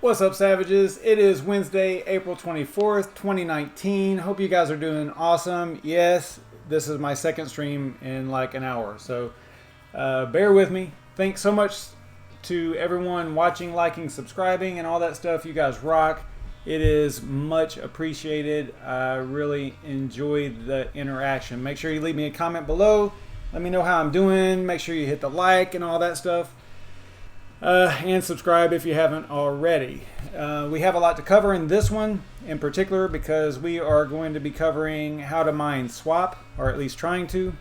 What's up, Savages? It is Wednesday, April 24th, 2019. Hope you guys are doing awesome. Yes, this is my second stream in like an hour, so bear with me. Thanks so much to everyone watching, liking, subscribing, and all that stuff. You guys rock. It is much appreciated. I really enjoyed the interaction. Make sure you leave me a comment below. Let me know how I'm doing. Make sure you hit the like and all that stuff. And subscribe if you haven't already. We have a lot to cover in this one in particular because we are going to be covering how to mine swap, or at least trying to.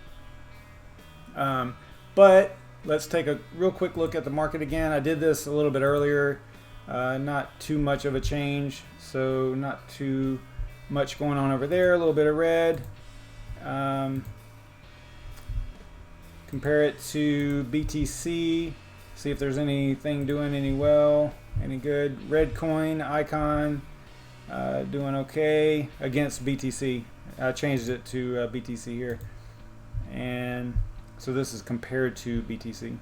But let's take a real quick look at the market again. I did this a little bit earlier. Not too much of a change, so not too much going on over there. A little bit of red. Compare it to BTC. See if there's anything doing any good. Red coin icon doing okay against BTC. I changed it to BTC here, and so this is compared to BTC.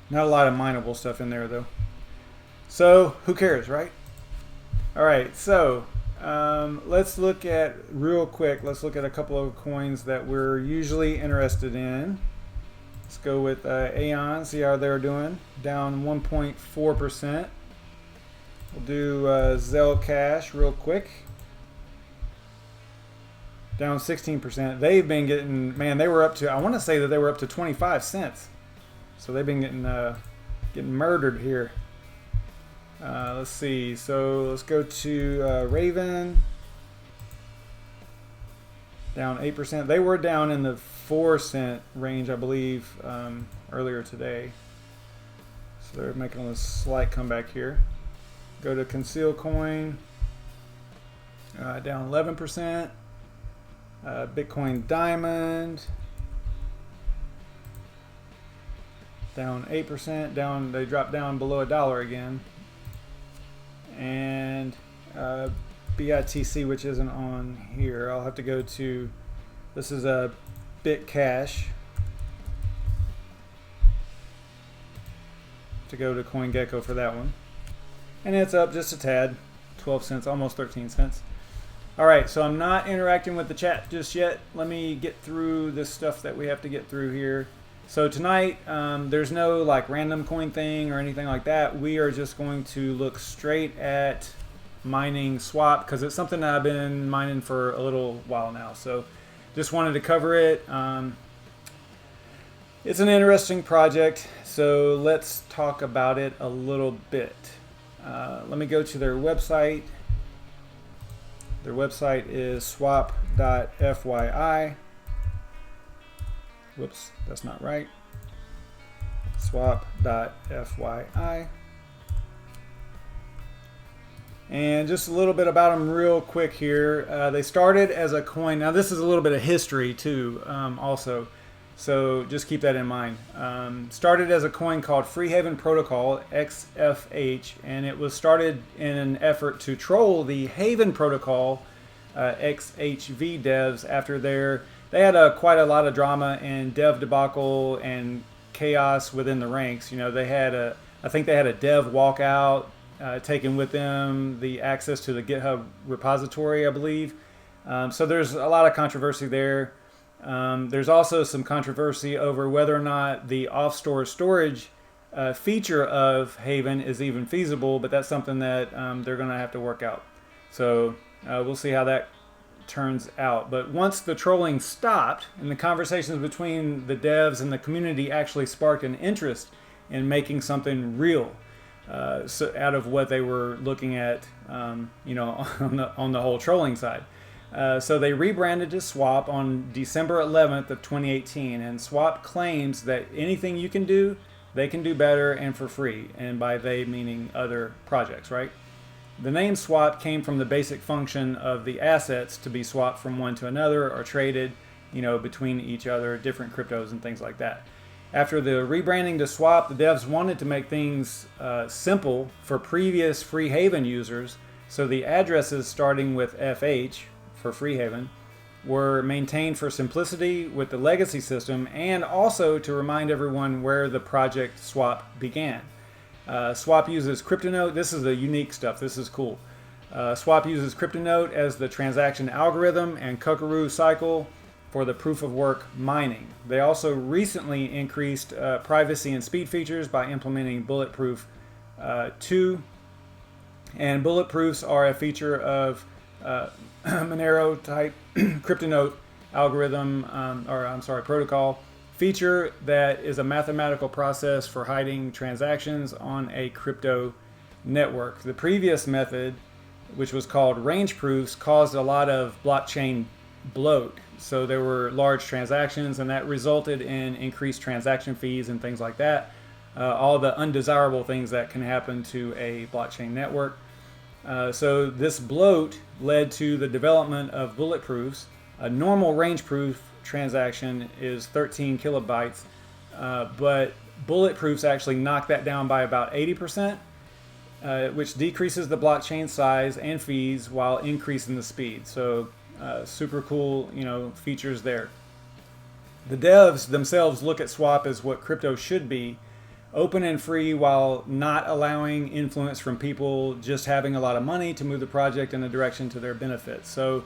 Not a lot of mineable stuff in there though, so who cares, right? All right, so let's look at real quick. Let's look at a couple of coins that we're usually interested in. Let's go with Aeon, see how they're doing. Down 1.4%. We'll do Zcash real quick. Down 16%. They've been getting, man, they were up to, I want to say that they were up to 25 cents. So they've been getting murdered here. Let's see. So let's go to Raven. Down 8%. They were down in the 4-cent range, I believe, earlier today. So they're making a slight comeback here. Go to Conceal Coin. Down 11%. Bitcoin Diamond. Down 8%. Down. They dropped down below $1 again. And BITC, which isn't on here. I'll have to go to, this is a BitCash. To go to COINGECKO for that one. And it's up just a tad, 12 cents, almost 13 cents. All right, so I'm not interacting with the chat just yet. Let me get through this stuff that we have to get through here. So tonight, there's no like random coin thing or anything like that. We are just going to look straight at mining swap because it's something that I've been mining for a little while now. So just wanted to cover it. It's an interesting project, so let's talk about it a little bit. Let me go to their website. Their website is swap.fyi. Whoops, that's not right. Swap.fyi. And just a little bit about them real quick here. They started as a coin. Now this is a little bit of history too, also. So just keep that in mind. Started as a coin called Free Haven Protocol, XFH, and it was started in an effort to troll the Haven Protocol, XHV devs after they had quite a lot of drama and dev debacle and chaos within the ranks. You know, they had I think they had a dev walkout, taking with them the access to the GitHub repository, I believe. So there's a lot of controversy there. There's also some controversy over whether or not the off-store storage feature of Haven is even feasible, but that's something that they're going to have to work out. So we'll see how that turns out. But once the trolling stopped and the conversations between the devs and the community actually sparked an interest in making something real so out of what they were looking at, you know, on the whole trolling side. So they rebranded to Swap on December 11th of 2018, and Swap claims that anything you can do, they can do better and for free, and by they meaning other projects, right? The name Swap came from the basic function of the assets to be swapped from one to another or traded, you know, between each other, different cryptos and things like that. After the rebranding to Swap, the devs wanted to make things simple for previous Free Haven users, so the addresses starting with FH for Free Haven were maintained for simplicity with the legacy system and also to remind everyone where the project swap began. Swap uses CryptoNote. This is the unique stuff. This is cool. Swap uses CryptoNote as the transaction algorithm and Cuckaroo cycle for the proof of work mining. They also recently increased privacy and speed features by implementing Bulletproof 2. And bulletproofs are a feature of Monero type CryptoNote algorithm, protocol feature that is a mathematical process for hiding transactions on a crypto network. The previous method, which was called range proofs, caused a lot of blockchain bloat. So there were large transactions, and that resulted in increased transaction fees and things like that. All the undesirable things that can happen to a blockchain network. So this bloat led to the development of bulletproofs. A normal range proof transaction is 13 kilobytes, but bulletproofs actually knock that down by about 80%, which decreases the blockchain size and fees while increasing the speed. So super cool, features there. The devs themselves look at Swap as what crypto should be: open and free while not allowing influence from people just having a lot of money to move the project in a direction to their benefit. So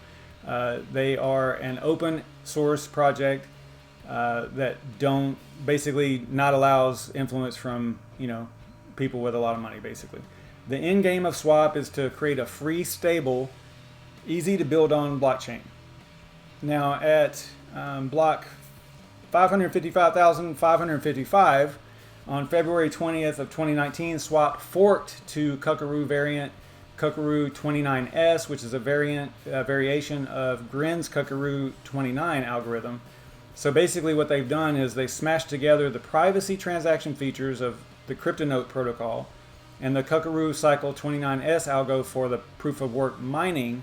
they are an open source project that basically not allows influence from people with a lot of money, basically. The end game of Swap is to create a free, stable, easy to build on blockchain. Now at block 555,555 on February 20th of 2019, Swap forked to Cuckaroo variant Cuckaroo 29S, which is a variation of Grin's Cuckaroo 29 algorithm. So basically what they've done is they smashed together the privacy transaction features of the CryptoNote protocol and the Cuckaroo Cycle 29S algo for the proof of work mining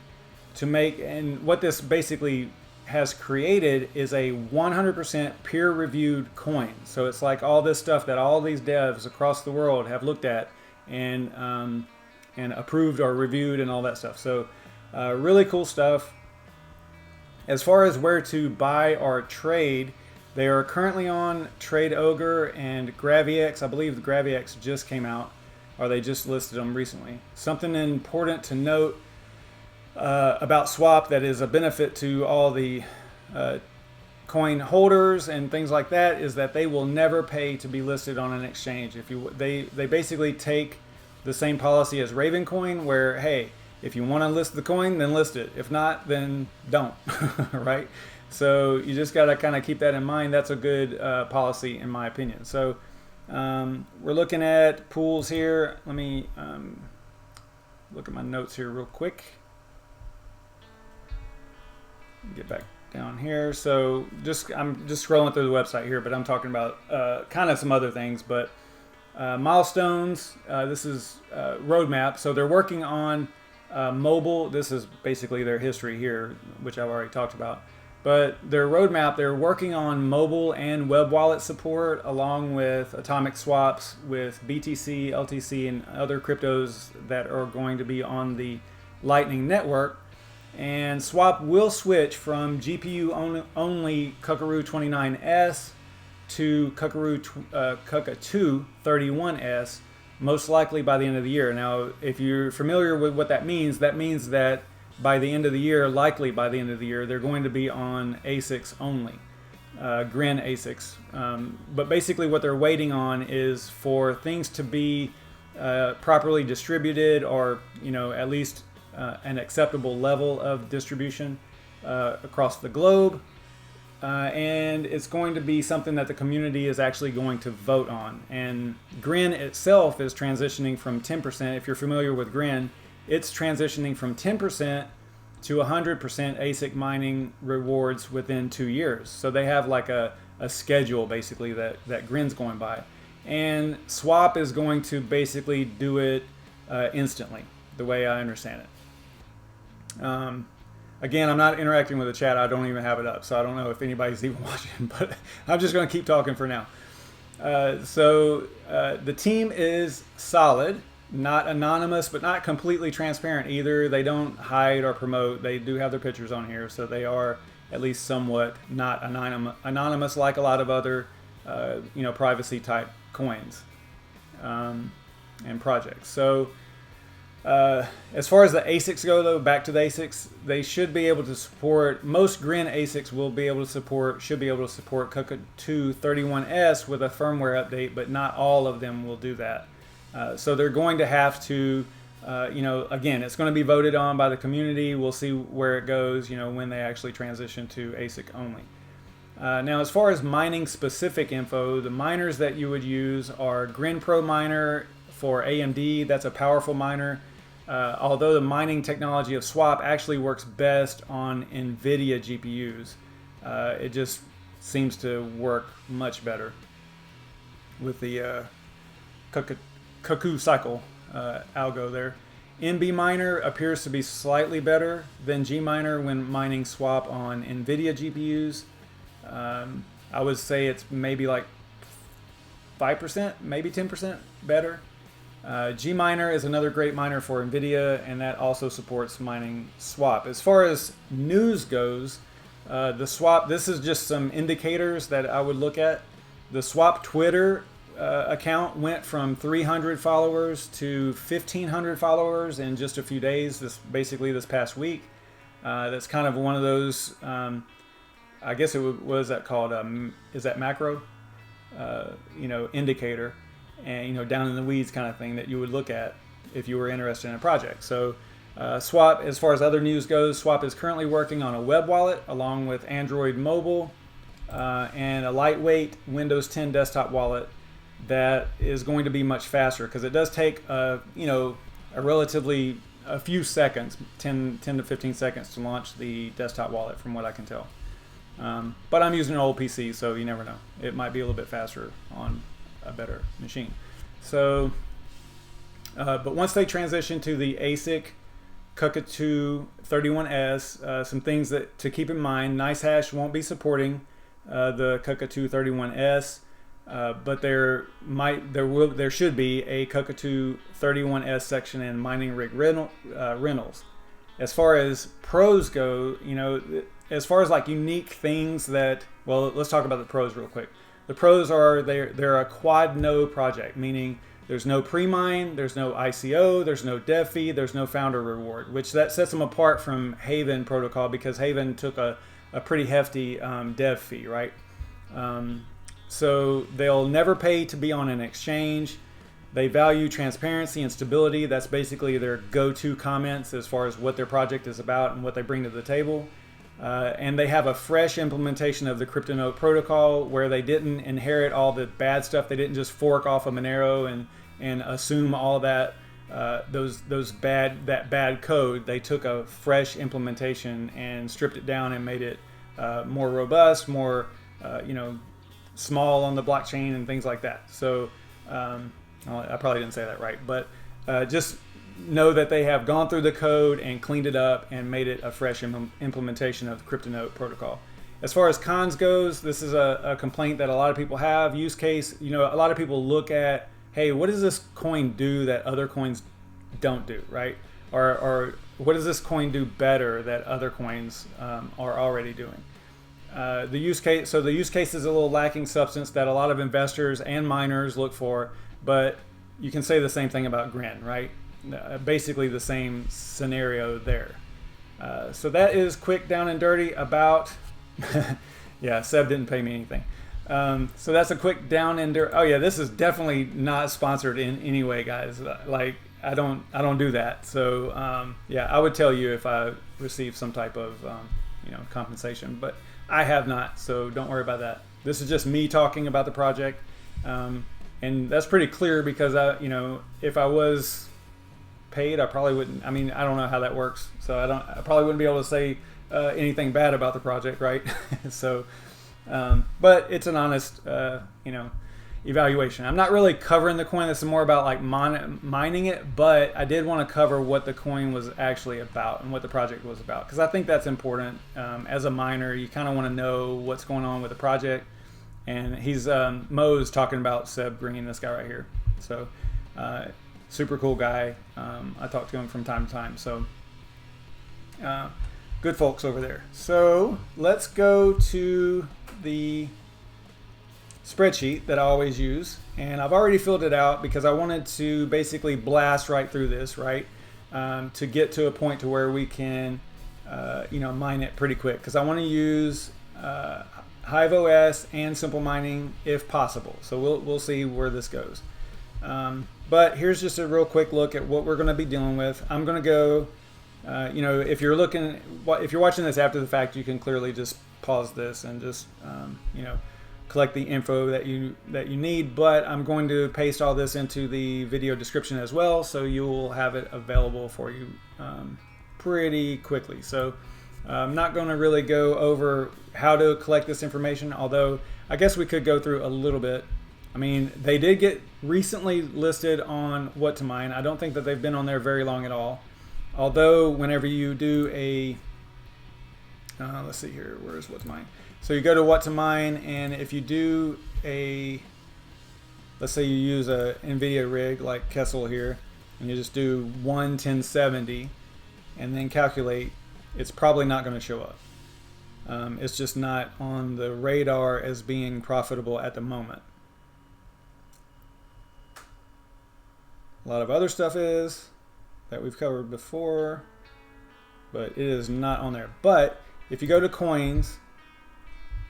to make, and what this basically has created is a 100% peer-reviewed coin. So it's like all this stuff that all these devs across the world have looked at and approved or reviewed and all that stuff. So really cool stuff. As far as where to buy or trade, they are currently on Trade Ogre and GraviX. I believe the GraviX just came out, or they just listed them recently. Something important to note about Swap that is a benefit to all the coin holders and things like that is that they will never pay to be listed on an exchange. They basically take the same policy as Ravencoin, where hey, if you want to list the coin, then list it. If not, then don't. Right? So you just got to kind of keep that in mind. That's a good policy in my opinion. So we're looking at pools here. Let me look at my notes here real quick. Get back down here. So I'm just scrolling through the website here, but I'm talking about kind of some other things. But Milestones, this is roadmap. So they're working on mobile. This is basically their history here, which I've already talked about. But their roadmap, they're working on mobile and web wallet support, along with atomic swaps with BTC, LTC, and other cryptos that are going to be on the Lightning Network. And Swap will switch from GPU-only Cuckaroo 29S to Cucka2 31S, most likely by the end of the year. Now, if you're familiar with what that means that by the end of the year, likely by the end of the year, they're going to be on ASICs only, Grin ASICs. But basically what they're waiting on is for things to be properly distributed, or at least an acceptable level of distribution across the globe. And it's going to be something that the community is actually going to vote on. And Grin itself is transitioning from 10%. If you're familiar with Grin, it's transitioning from 10% to 100% ASIC mining rewards within 2 years. So they have like a schedule basically that Grin's going by. And Swap is going to basically do it instantly, the way I understand it. Again, I'm not interacting with the chat. I don't even have it up, so I don't know if anybody's even watching, but I'm just going to keep talking for now. So the team is solid, not anonymous, but not completely transparent either. They don't hide or promote. They do have their pictures on here, so they are at least somewhat not anonymous like a lot of other privacy type coins. and projects. So as far as the ASICs go, though, back to the ASICs, they should be able to support, most Grin ASICs will be able to support, should be able to support COINGECKO 31S with a firmware update, but not all of them will do that. So they're going to have to, you know, again, it's going to be voted on by the community. We'll see where it goes, you know, when they actually transition to ASIC only. Now, as far as mining specific info, the miners that you would use are Grin Pro Miner for AMD. That's a powerful miner. Although the mining technology of swap actually works best on NVIDIA GPUs, it just seems to work much better with the COINGECKO cycle algo there. NBMiner appears to be slightly better than GMiner when mining swap on NVIDIA GPUs. I would say it's maybe like 5%, maybe 10% better. GMiner is another great miner for NVIDIA, and that also supports mining swap. As far as news goes, the swap, this is just some indicators that I would look at. The swap Twitter account went from 300 followers to 1,500 followers in just a few days, basically this past week. That's kind of one of those, I guess what is that called? Is that macro? You know, indicator. And, you know, down in the weeds kind of thing that you would look at if you were interested in a project. So Swap, as far as other news goes, Swap is currently working on a web wallet along with Android mobile and a lightweight Windows 10 desktop wallet that is going to be much faster, because it does take you know, a few seconds, 10 to 15 seconds to launch the desktop wallet from what I can tell. But I'm using an old PC, so you never know. It might be a little bit faster on a better machine. So, but once they transition to the ASIC COINGECKO 31S, some things that to keep in mind: NiceHash won't be supporting the COINGECKO 31S, but there should be a COINGECKO 31S section in mining rig rentals. As far as pros go, you know, as far as like unique things that, well, let's talk about the pros real quick. The pros are they're a quad node project, meaning there's no pre-mine, there's no ICO, there's no dev fee, there's no founder reward, which that sets them apart from Haven protocol, because Haven took a pretty hefty dev fee, right? So they'll never pay to be on an exchange. They value transparency and stability. That's basically their go-to comments as far as what their project is about and what they bring to the table. And they have a fresh implementation of the CryptoNote protocol where they didn't inherit all the bad stuff. They didn't just fork off of Monero and assume all that that bad code. They took a fresh implementation and stripped it down and made it more robust, more you know, small on the blockchain and things like that. So I probably didn't say that right, but just know that they have gone through the code and cleaned it up and made it a fresh implementation of the CryptoNote protocol. As far as cons goes, this is a complaint that a lot of people have. Use case, you know, a lot of people look at, hey, what does this coin do that other coins don't do, right? Or what does this coin do better that other coins are already doing? The use case is a little lacking substance that a lot of investors and miners look for, but you can say the same thing about Grin, right? Basically the same scenario there. So that is quick down and dirty about yeah, Seb didn't pay me anything. So that's a quick down and dirty. Oh yeah, this is definitely not sponsored in any way, guys. Like I don't do that. So yeah, I would tell you if I receive some type of you know, compensation, but I have not, so don't worry about that. This is just me talking about the project, and that's pretty clear because you know, if I was paid, I probably wouldn't. I mean, I don't know how that works, so I probably wouldn't be able to say anything bad about the project, right? So, but it's an honest, you know, evaluation. I'm not really covering the coin. This is more about like mining it, but I did want to cover what the coin was actually about and what the project was about, because I think that's important. As a miner, you kind of want to know what's going on with the project. And he's Mo's talking about Seb Green, this guy right here. So super cool guy. I talk to him from time to time. So good folks over there. So let's go to the spreadsheet that I always use, and I've already filled it out because I wanted to basically blast right through this, right, to get to a point to where we can, you know, mine it pretty quick, because I want to use HiveOS and simple mining if possible. So we'll see where this goes. But here's just a real quick look at what we're going to be dealing with. I'm going to go, you know, if you're watching this after the fact, you can clearly just pause this and just, you know, collect the info that you need. But I'm going to paste all this into the video description as well, so you will have it available for you pretty quickly. So I'm not going to really go over how to collect this information, although I guess we could go through a little bit. I mean, they did get recently listed on What to Mine. I don't think that they've been on there very long at all. Although whenever you do a, let's see here, where's What to Mine? So you go to What to Mine, and if you do a, let's say you use a NVIDIA rig like Kessel here, and you just do 1:1070 and then calculate, it's probably not going to show up. It's just not on the radar as being profitable at the moment. A lot of other stuff is that we've covered before, but it is not on there. But if you go to coins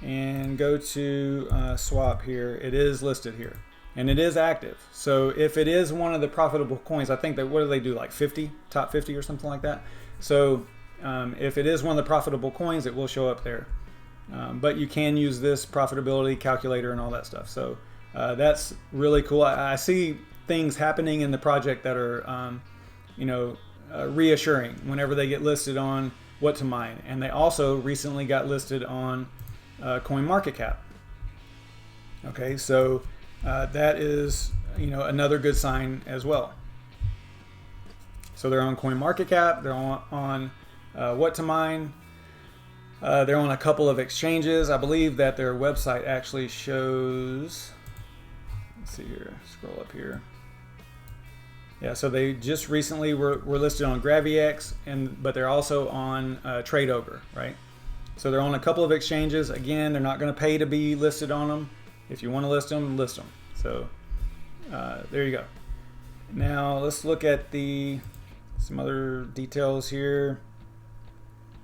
and go to swap here, it is listed here and it is active. So if it is one of the profitable coins, I think that, what do they do, like 50, top 50 or something like that? So if it is one of the profitable coins, it will show up there. But you can use this profitability calculator and all that stuff. So that's really cool. I see things happening in the project that are, you know, reassuring whenever they get listed on What to Mine. And they also recently got listed on CoinMarketCap. Okay, so that is, you know, another good sign as well. So they're on CoinMarketCap, they're on What to Mine. They're on a couple of exchanges. I believe that their website actually shows, let's see here, scroll up here. Yeah, so they just recently were listed on GraviX, but they're also on TradeOver, right? So they're on a couple of exchanges. Again, they're not going to pay to be listed on them. If you want to list them, list them. So there you go. Now let's look at some other details here.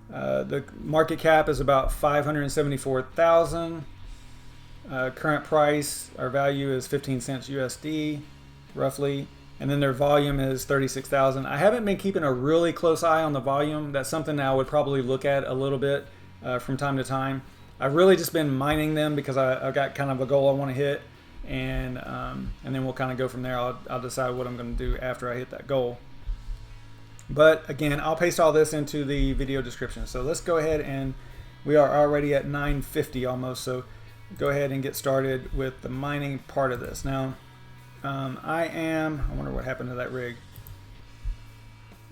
The market cap is about 574,000. Current price, our value is 15 cents USD, roughly. And then their volume is 36,000. I haven't been keeping a really close eye on the volume. That's something that I would probably look at a little bit from time to time. I've really just been mining them because I've got kind of a goal I want to hit, and then we'll kind of go from there. I'll decide what I'm going to do after I hit that goal. But again, I'll paste all this into the video description. So let's go ahead, and we are already at 9:50 almost. So go ahead and get started with the mining part of this. Now, I wonder what happened to that rig.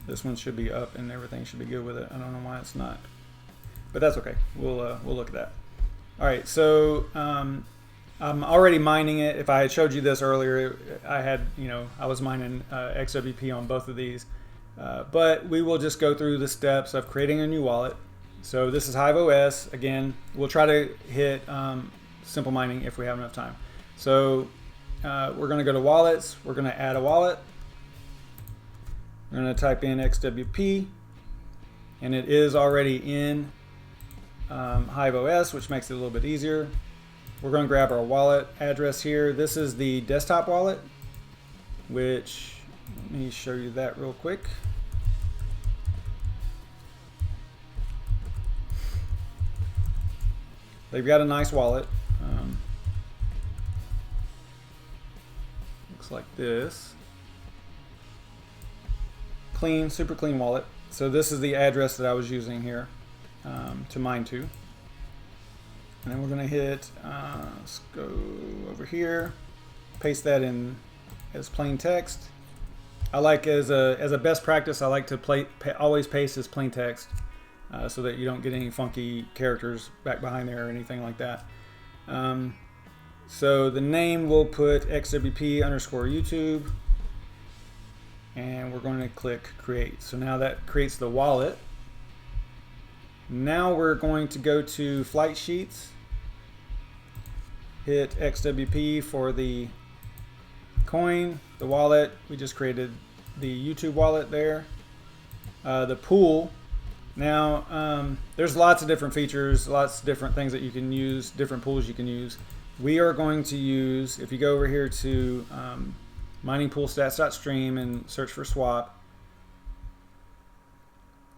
This one should be up and everything should be good with it. I don't know why it's not, but that's okay. We'll look at that. All right, so I'm already mining it. If I had showed you this earlier, I was mining XWP on both of these. But we will just go through the steps of creating a new wallet. So this is HiveOS. Again, we'll try to hit simple mining if we have enough time. So we're going to go to wallets. We're going to add a wallet. We're going to type in XWP, and it is already in HiveOS, which makes it a little bit easier. We're going to grab our wallet address here. This is the desktop wallet, which, let me show you that real quick. They've got a nice wallet. Looks like this. Clean, super clean wallet. So this is the address that I was using here to mine to. And then we're going to hit, let's go over here, paste that in as plain text. I like, as a best practice, I like to always paste as plain text so that you don't get any funky characters back behind there or anything like that. So the name, we'll put XWP_YouTube, and we're going to click create. So now that creates the wallet. Now we're going to go to flight sheets, hit XWP for the coin, the wallet. We just created the YouTube wallet there. The pool. Now, there's lots of different features, lots of different things that you can use, different pools you can use. We are going to use, if you go over here to miningpoolstats.stream and search for swap,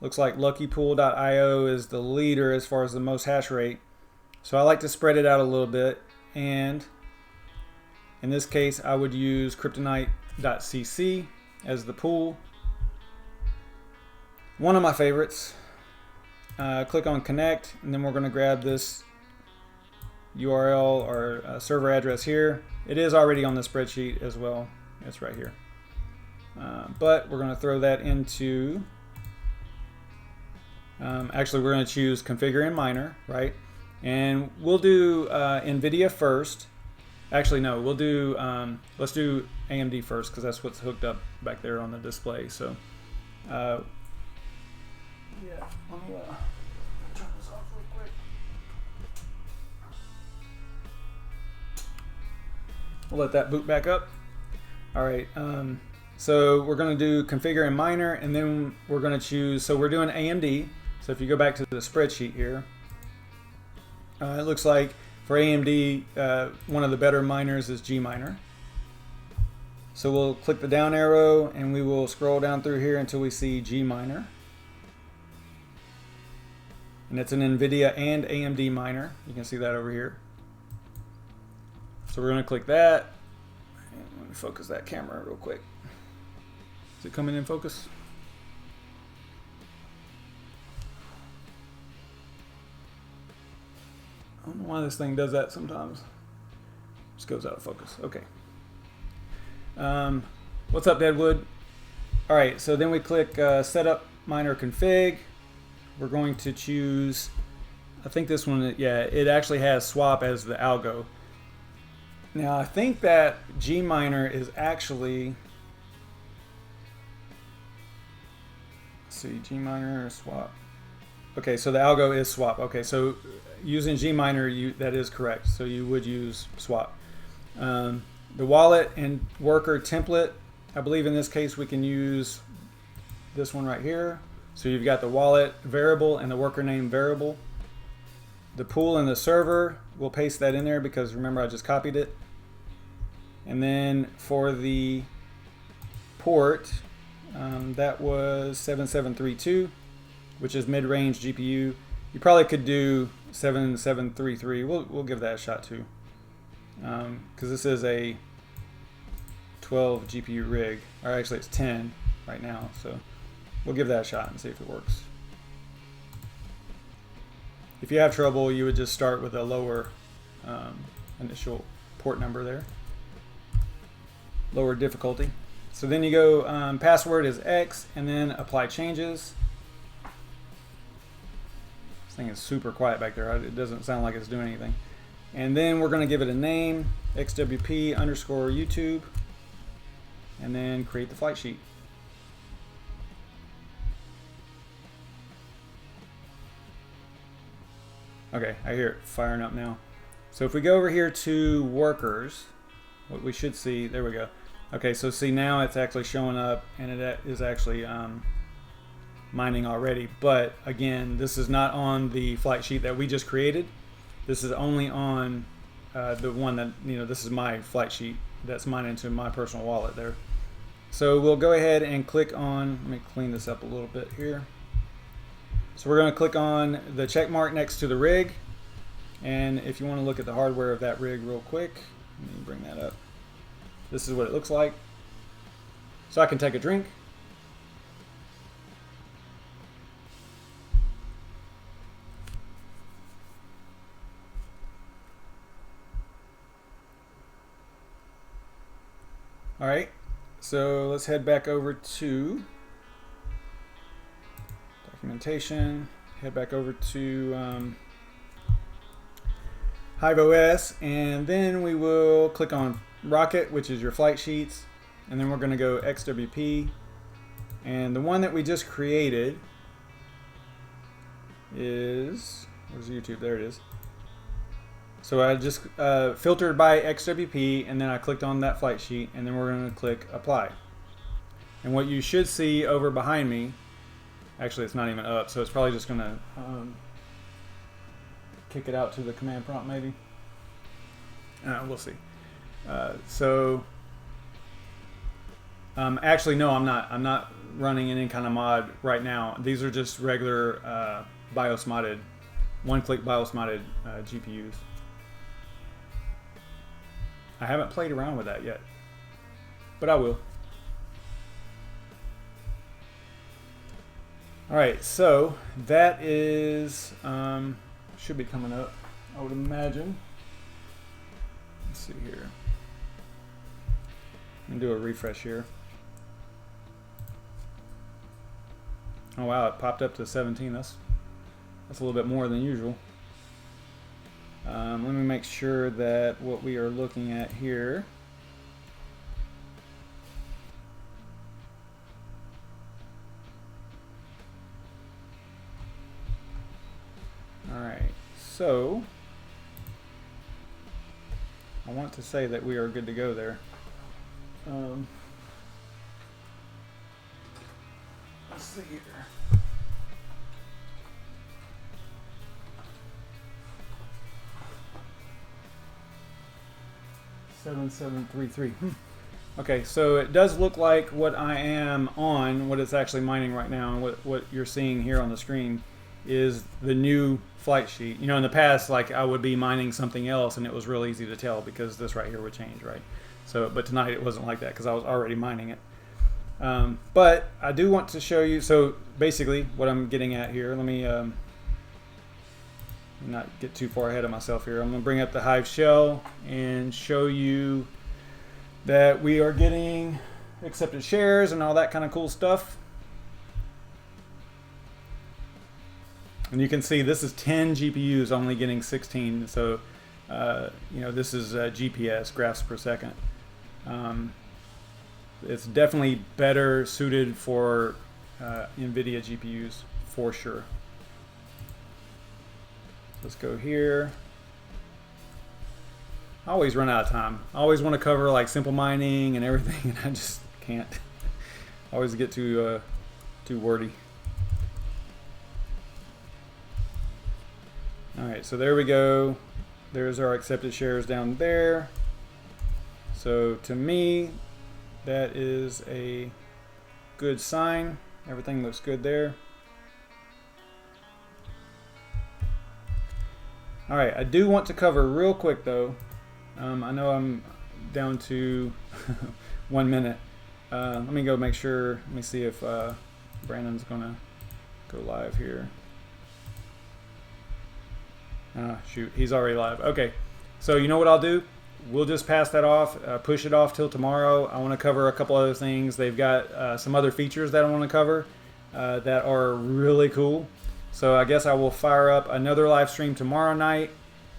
looks like luckypool.io is the leader as far as the most hash rate. So I like to spread it out a little bit, and in this case I would use CryptoKnight.cc as the pool. One of my favorites. Click on connect, and then we're going to grab this URL or server address here. It is already on the spreadsheet as well. It's right here. But we're going to throw that into, actually we're going to choose configure in miner, right? And we'll do NVIDIA first. Actually no, we'll do, let's do AMD first because that's what's hooked up back there on the display. So yeah, let me turn this off real quick. We'll let that boot back up. All right, so we're going to do configure in miner, and then we're going to choose, so we're doing AMD. So if you go back to the spreadsheet here, it looks like for AMD, one of the better miners is GMiner. So we'll click the down arrow and we will scroll down through here until we see GMiner. And it's an NVIDIA and AMD miner. You can see that over here. So we're going to click that. And let me focus that camera real quick. Is it coming in focus? I don't know why this thing does that sometimes. Just goes out of focus. Okay. What's up, Deadwood? All right, so then we click Setup Miner Config. We're going to choose, I think this one, yeah, it actually has swap as the algo. Now I think that GMiner is actually, let's see, GMiner or swap. Okay, so the algo is swap. Okay, so using GMiner, that is correct. So you would use swap. The wallet and worker template, I believe in this case we can use this one right here. So you've got the wallet variable and the worker name variable. The pool and the server, we'll paste that in there because remember I just copied it. And then for the port, that was 7732, which is mid-range GPU. You probably could do 7733. We'll give that a shot too, because this is a 12 GPU rig, or actually it's 10 right now. So we'll give that a shot and see if it works. If you have trouble, you would just start with a lower initial port number there, lower difficulty. So then you go, password is X, and then apply changes. This thing is super quiet back there. It doesn't sound like it's doing anything. And then we're going to give it a name, XWP underscore YouTube, and then create the flight sheet. Okay, I hear it firing up now. So if we go over here to workers, what we should see, there we go. Okay, so see now it's actually showing up and it is actually mining already. But again, this is not on the flight sheet that we just created. This is only on the one that, this is my flight sheet that's mining into my personal wallet there. So we'll go ahead and click on, let me clean this up a little bit here. So we're going to click on the check mark next to the rig. And if you want to look at the hardware of that rig real quick, let me bring that up. This is what it looks like. So I can take a drink. All right, so let's head back over to documentation, head back over to HiveOS, and then we will click on Rocket, which is your flight sheets, and then we're going to go XWP, and the one that we just created is, where's YouTube? There it is. So I just filtered by XWP, and then I clicked on that flight sheet, and then we're going to click apply. And what you should see over behind me, actually it's not even up, so it's probably just going to kick it out to the command prompt maybe. We'll see. Actually no, I'm not running any kind of mod right now. These are just regular BIOS modded, one-click BIOS modded GPUs. I haven't played around with that yet, but I will. Alright, so that is should be coming up, I would imagine. Let's see here. I'm gonna do a refresh here. Oh wow, it popped up to 17. That's a little bit more than usual. Let me make sure that what we are looking at here so I want to say that we are good to go there. Let's see here. $7,733. Okay, so it does look like what I am on, what it's actually mining right now, and what you're seeing here on the screen is the new flight sheet. You know, in the past, like I would be mining something else and it was real easy to tell because this right here would change, right? So, but tonight it wasn't like that because I was already mining it. But I do want to show you, so basically what I'm getting at here, let me not get too far ahead of myself here. I'm going to bring up the Hive shell and show you that we are getting accepted shares and all that kind of cool stuff. And you can see this is 10 GPUs, only getting 16. So, you know, this is GPS, graphs per second. It's definitely better suited for NVIDIA GPUs for sure. Let's go here. I always run out of time. I always want to cover like simple mining and everything, and I just can't. I always get too wordy. All right, so there we go. There's our accepted shares down there. So to me, that is a good sign. Everything looks good there. All right, I do want to cover real quick though. I know I'm down to 1 minute. Let me go make sure. Let me see if Brandon's gonna go live here. Shoot, he's already live. Okay, so you know what I'll do? We'll just pass that off, push it off till tomorrow. I want to cover a couple other things. They've got some other features that I want to cover that are really cool. So I guess I will fire up another live stream tomorrow night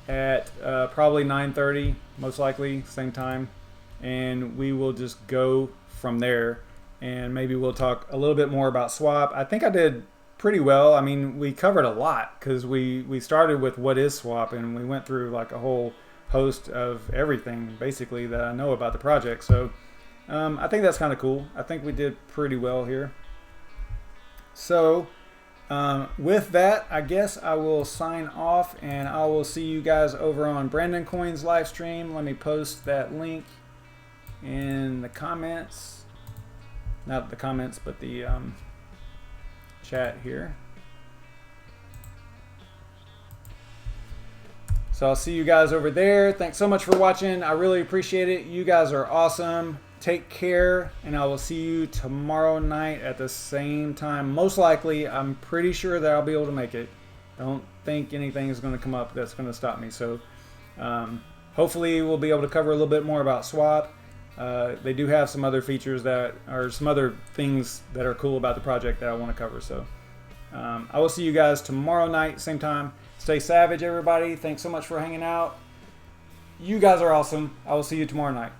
at probably 9:30, most likely, same time. And we will just go from there. And maybe we'll talk a little bit more about swap. I think I did pretty well. I mean, we covered a lot because we started with what is swap, and we went through like a whole host of everything basically that I know about the project. So I think that's kind of cool. I think we did pretty well here. So with that, I guess I will sign off, and I will see you guys over on Brandon Coin's live stream. Let me post that link in the comments, not the comments, but the chat here. So I'll see you guys over there. Thanks so much for watching. I really appreciate it. You guys are awesome. Take care, and I will see you tomorrow night at the same time. Most likely, I'm pretty sure that I'll be able to make it. Don't think anything is going to come up that's going to stop me. So hopefully we'll be able to cover a little bit more about swap. They do have some other features that are some other things that are cool about the project that I want to cover. So I will see you guys tomorrow night, same time. Stay savage, everybody. Thanks so much for hanging out. You guys are awesome. I will see you tomorrow night.